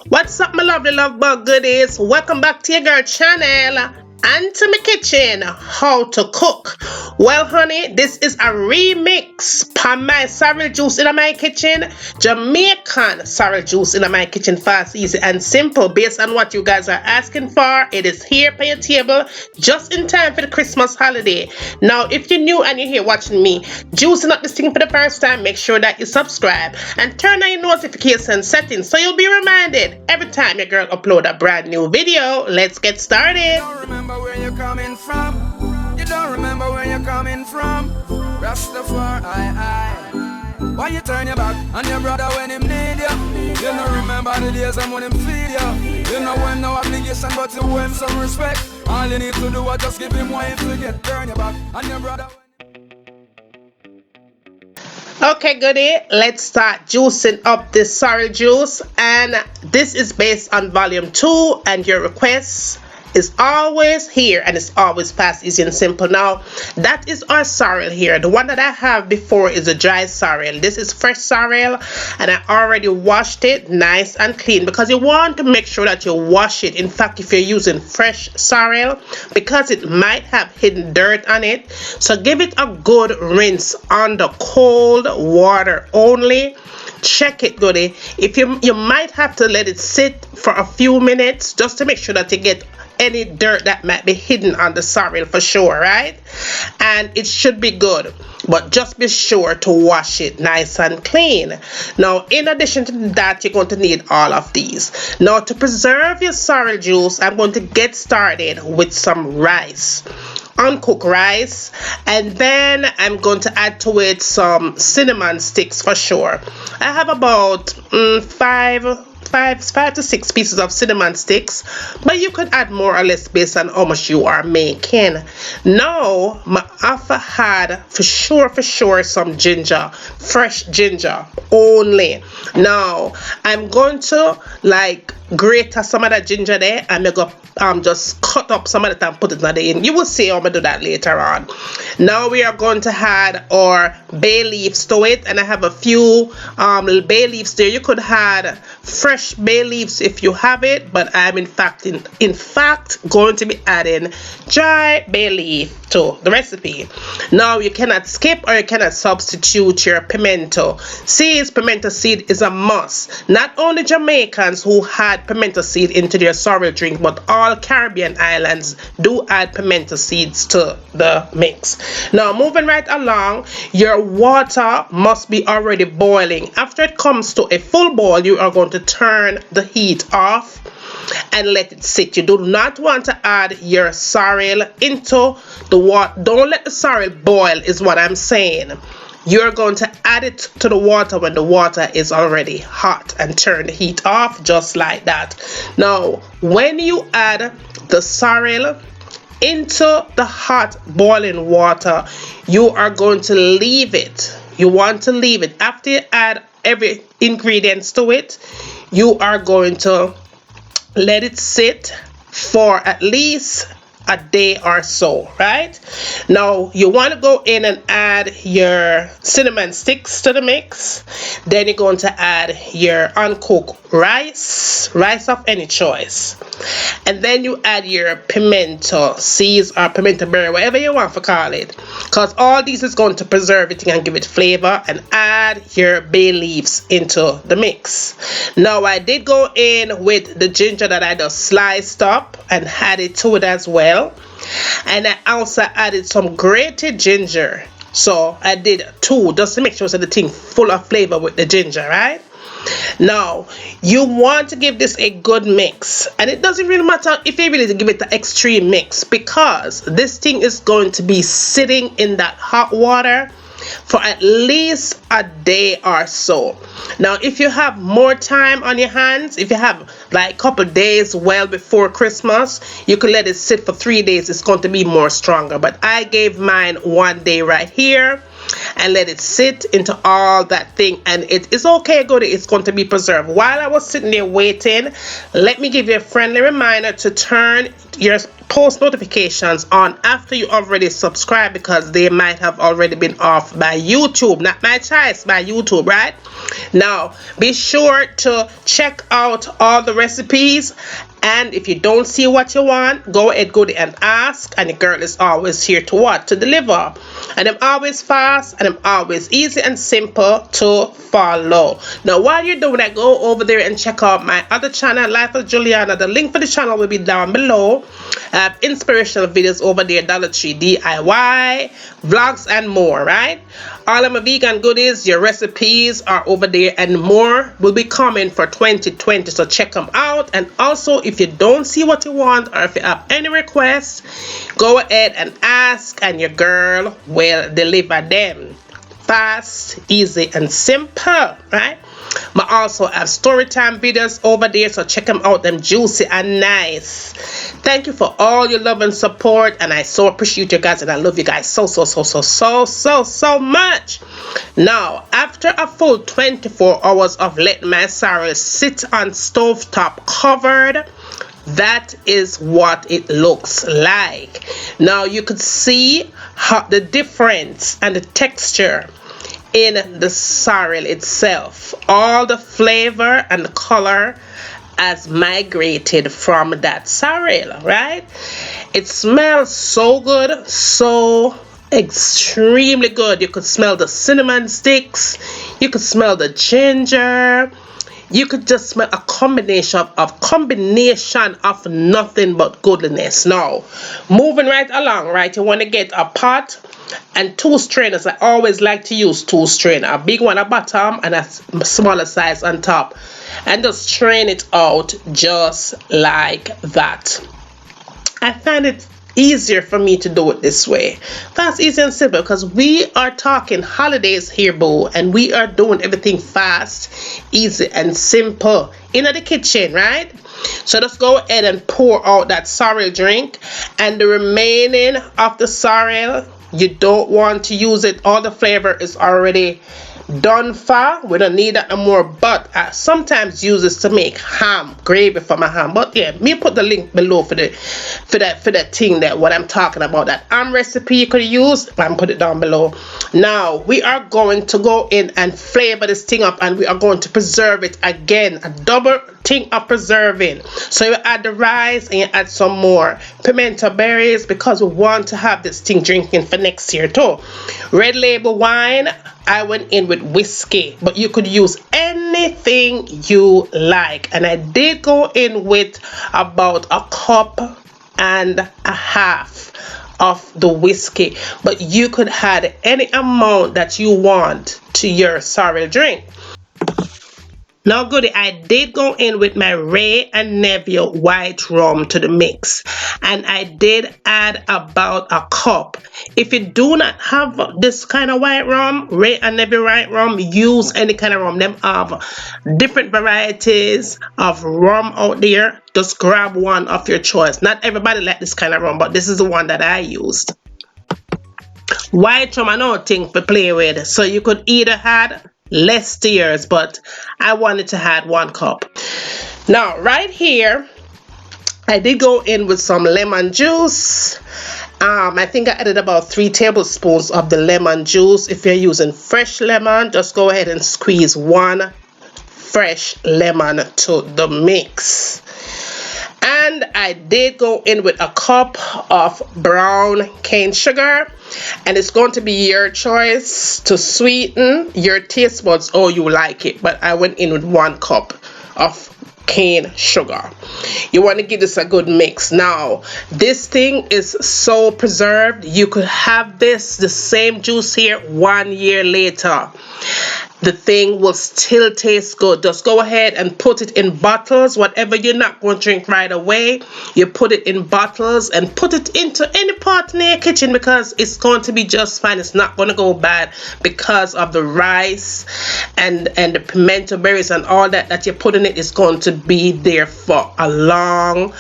What's up, my lovely love bug goodies? Welcome back to your girl channel and to my kitchen. How to cook? Well, honey, this is a remix on my sorrel juice in my kitchen. Jamaican sorrel juice in my kitchen, fast, easy, and simple. Based on what you guys are asking for, it is here by your table just in time for the Christmas holiday. Now, if you're new and you're here watching me juicing up this thing for the first time, make sure that you subscribe and turn on your notification settings so you'll be reminded every time your girl upload a brand new video. Let's get started. You don't remember where you're coming from. You don't remember where you're coming from. Rastafari, why you turn your back on your brother when him need you? You don't remember the days when him feed you. You know when no obligation but you owe him some respect. All you need to do is just give him what you forget. Turn your back on your brother. Okay, goodie, let's start juicing up this sorrel juice, and this is based on volume 2, and your requests is always here, and it's always fast, easy, and simple. Now, that is our sorrel here. The one that I have before is a dry sorrel. This is fresh sorrel, and I already washed it nice and clean, because you want to make sure that you wash it. In fact, if you're using fresh sorrel, because it might have hidden dirt on it, so give it a good rinse on the cold water only. Check it, goodie. If you might have to let it sit for a few minutes just to make sure that you get any dirt that might be hidden on the sorrel for sure, right? And it should be good, but just be sure to wash it nice and clean. Now, in addition to that, you're going to need all of these. Now, to preserve your sorrel juice, I'm going to get started with some rice, uncooked rice, and then I'm going to add to it some cinnamon sticks for sure. I have about 5 to 6 pieces of cinnamon sticks, but you could add more or less based on how much you are making. Now, my offer had for sure some ginger, fresh ginger only. Now, I'm going to like grate some of that ginger there, and I'm gonna just cut up some of it and put it in. You will see how I'm gonna do that later on. Now we are going to add our bay leaves to it, and I have a few bay leaves there. You could add fresh bay leaves if you have it, but I'm in fact going to be adding dry bay leaf to the recipe. Now you cannot skip or you cannot substitute your pimento seeds. Pimento seed is a must. Not only Jamaicans who add pimento seed into their sorrel drink, but all Caribbean islands do add pimento seeds to the mix. Now, moving right along, your water must be already boiling. After it comes to a full boil, you are going to turn the heat off and let it sit. You do not want to add your sorrel into the water. Don't let the sorrel boil is what I'm saying. You're going to add it to the water when the water is already hot, and turn the heat off just like that. Now, when you add the sorrel into the hot boiling water, you are going to leave it. You want to leave it. After you add every ingredients to it, you are going to let it sit for at least a day or so, right? Now you want to go in and add your cinnamon sticks to the mix. Then you're going to add your uncooked rice of any choice, and then you add your pimento seeds or pimento berry, whatever you want to call it, because all these is going to preserve it and give it flavor. And add your bay leaves into the mix. Now I did go in with the ginger that I just sliced up and add it to it as well. And I also added some grated ginger. So I did 2 just to make sure that the thing full of flavor with the ginger, right? Now you want to give this a good mix, and it doesn't really matter if you really give it the extreme mix, because this thing is going to be sitting in that hot water for at least a day or so. Now, if you have more time on your hands, if you have like a couple days well before Christmas, you can let it sit for 3 days. It's going to be more stronger, but I gave mine 1 day right here. and let it sit into all that thing, and it is okay good, it's going to be preserved. While I was sitting there waiting, let me give you a friendly reminder to turn your post notifications on after you already subscribe, because they might have already been off by YouTube. Not my choice, by YouTube, right? Now be sure to check out all the recipes, and if you don't see what you want, go ahead, go there and ask, and the girl is always here to what? To deliver. And I'm always fast, and I'm always easy and simple to follow. Now while you're doing that, go over there and check out my other channel, Life of Juliana. The link for the channel will be down below. I have inspirational videos over there, Dollar Tree DIY, vlogs, and more, right? All of my vegan goodies, your recipes are over there, and more will be coming for 2020, so check them out. And also, if you don't see what you want, or if you have any requests, go ahead and ask, and your girl will deliver them. Fast, easy, and simple, right? I also have story time videos over there, so check them out, them juicy and nice. Thank you for all your love and support, and I so appreciate you guys, and I love you guys so much. Now, after a full 24 hours of letting my sorrel sit on stovetop covered, that is what it looks like. Now you could see how the difference and the texture in the sorrel itself. All the flavor and the color has migrated from that sorrel, right? It smells so good, so extremely good. You could smell the cinnamon sticks, you could smell the ginger, you could just smell a combination of nothing but goodness. Now, moving right along, right? You want to get a pot and 2 strainers. I always like to use 2 strainers, a big one at bottom and a smaller size on top, and just strain it out just like that. I find it easier for me to do it this way. Fast, easy, and simple, because we are talking holidays here, boo, and we are doing everything fast, easy, and simple in the kitchen, right? So let's go ahead and pour out that sorrel drink, and the remaining of the sorrel, you don't want to use it. All the flavor is already done for. We don't need that no more, but I sometimes use this to make ham gravy for my ham. But yeah, me put the link below for that thing, that what I'm talking about, that ham recipe you could use. I'm put it down below. Now we are going to go in and flavor this thing up, and we are going to preserve it again, a double thing of preserving. So you add the rice and you add some more pimento berries, because we want to have this thing drinking for next year too. Red Label wine, I went in with whiskey, but you could use anything you like, and I did go in with about a cup and a half of the whiskey, but you could add any amount that you want to your sorrel drink. Now goody, I did go in with my Ray and Neville white rum to the mix, and I did add about a cup. If you do not have this kind of white rum, Ray and Neville white rum, use any kind of rum. Them have different varieties of rum out there. Just grab one of your choice. Not everybody like this kind of rum, but this is the one that I used. White rum, I don't think to play with, so you could either add less to yours, but I wanted to add 1 cup. Now right here, I did go in with some lemon juice. I think I added about 3 tablespoons of the lemon juice. If you're using fresh lemon, just go ahead and squeeze 1 fresh lemon to the mix. And I did go in with a cup of brown cane sugar, and it's going to be your choice to sweeten your taste buds how you like it, but I went in with 1 cup of cane sugar. You want to give this a good mix. Now this thing is so preserved, you could have this, the same juice here, 1 year later. the thing will still taste good. Just go ahead and put it in bottles. Whatever you're not going to drink right away, you put it in bottles and put it into any pot in your kitchen, because it's going to be just fine. It's not going to go bad because of the rice and the pimento berries and all that you put in it is going to be there for a long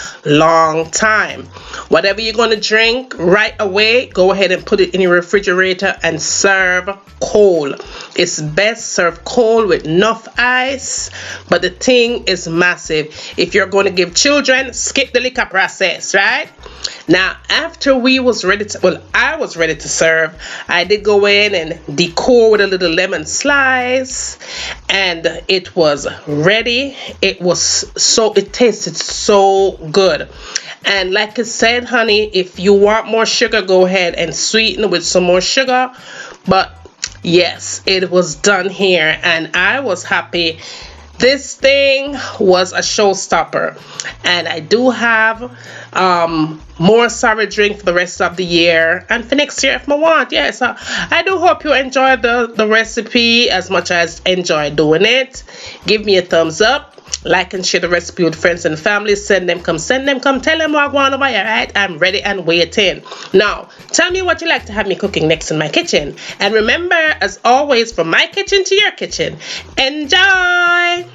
time. Whatever you're going to drink right away, go ahead and put it in your refrigerator and serve cold. It's best served cold with enough ice, but the thing is massive. If you're going to give children, skip the liquor process, right? Now, after we was ready to, well, I was ready to serve, I did go in and decor with a little lemon slice, and it was ready. It tasted so good. And like I said, honey, if you want more sugar, go ahead and sweeten with some more sugar. But yes, it was done here, and I was happy. This thing was a showstopper, and I do have more sorry drink for the rest of the year and for next year if I want. Yeah, so I do hope you enjoy the recipe as much as I enjoy doing it. Give me a thumbs up. Like and share the recipe with friends and family. Send them, come tell them what I want over here, right? I'm ready and waiting. Now, tell me what you like to have me cooking next in my kitchen. And remember, as always, from my kitchen to your kitchen, enjoy!